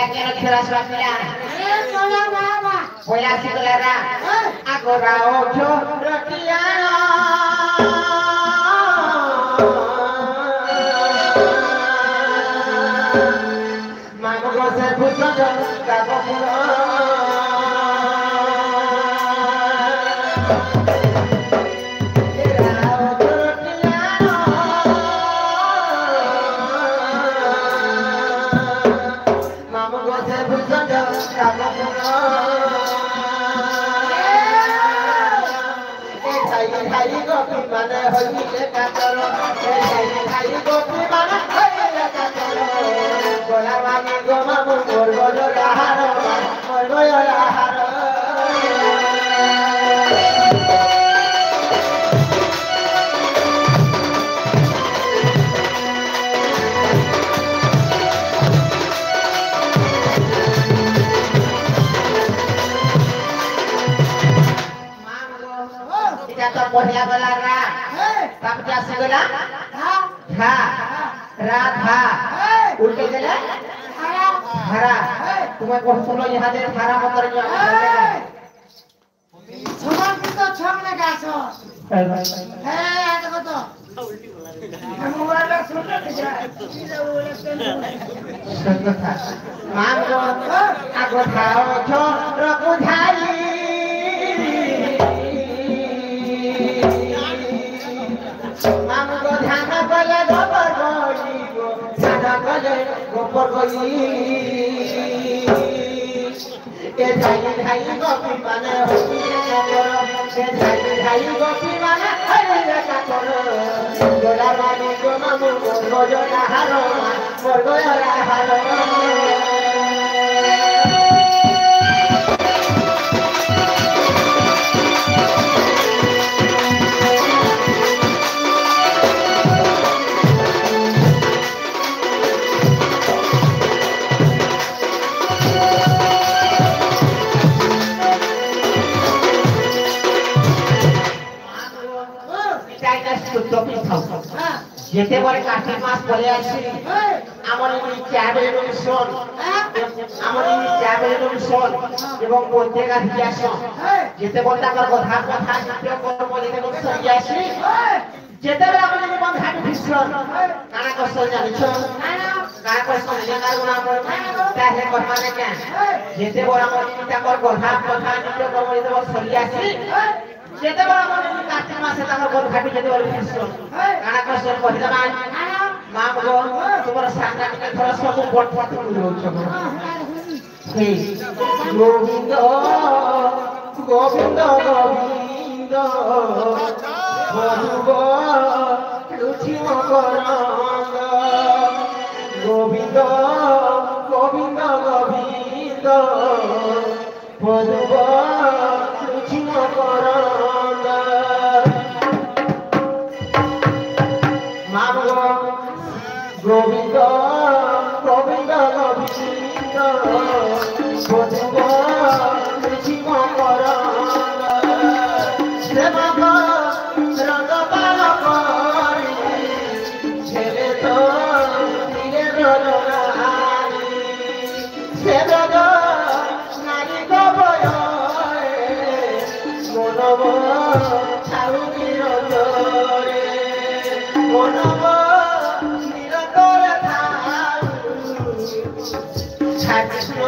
Pela que no quiero suapilar. Pela si tolerra. Agora ocho rotiano. Mago se puso yo cago Pohya galara, tapi jasa gala, dha, radha, ulte gala, hara. तुम्हें कौन सुनो यहाँ दे हरा मतर जो छमान की तो छम ने गासो है देखो तो हम वाला सुनने के जाए ये बोले मां को आगो थाओ छो रकुधाई मां को ध्यान कले गोबर गई गो ध्यान कले गोबर गई के धाई गोपी माने होती करो के धाई गोपी माने हरे का करो गोला माने गो मामू गोजोला हारो मोर गोला हारो যেতে বলে কার্তিক মাস বলে আসি আমার এই ট্যাবেলের শোন আমার এই ট্যাবেলের শোন এবং প্রত্যেকটা হিয়াসন যেতে বলতে আমার কথা কথা চিন্তা করব যেতে বলতে সরি আসি যেতে বলে আমার এই বন্ধ হাতে ভীষণ কানা কষ্ট জানিছো কানা কষ্ট জানার গুণ আমার তাহলে কথা না কেন যেতে বলে আমার চিন্তা কর কথা কথা চিন্তা করব যেতে বলে সরি আসি যেতে বলে আমার এই কার্তিক মাসে আমার বন্ধ হাতে যেতে বলে ভীষণ কানা কষ্ট কহিলা মান মা গো তোমার সামনে থেকে ধরো সব বট বট করে হচ্ছে ঠিক গোবিন্দ গোবিন্দ গোবিন্দ বধুব লুচি মকরঙ্গ গোবিন্দ গোবিন্দ গোবিন্দ বধুব লুচি মকরঙ্গ মা গো গোবিন্দ গোবিন্দ গোবিন্দ বধুব লুচি মকরঙ্গ সেবক রঙ্গ পাল করি ছেলে তো ধীরে রোজগারি সেবক নারী গবয় মনব ছাড়ু নিরন্তরে মনব নিরন্তরে থাউ কৃষ্ণ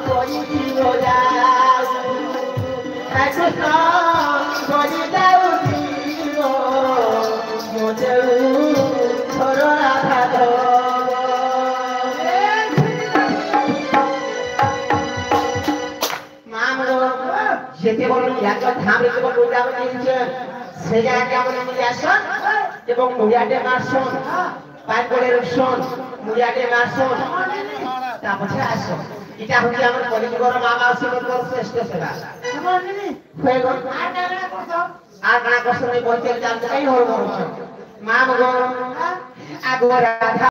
করি দিও যাও কৃষ্ণ করি যাও দিও মোদেউ ধর রাধা যেতে বলুন একটা ধাম রেখে বলুন উড়াবে নিয়েছে সেই জায়গায় কেমন নিয়ে আসুন এবং মুড়িয়াটে মারশুন পাইপড়ের শোন মুড়িয়াটে মারশুন তারপরে আসুন এটা হচ্ছে আমার কলিযুগের মা মাউসীর শ্রেষ্ঠ সেবা হয়ে গেল আর কানা কষ্ট নেই বলতে জানতে হল মা গো আগো রাধা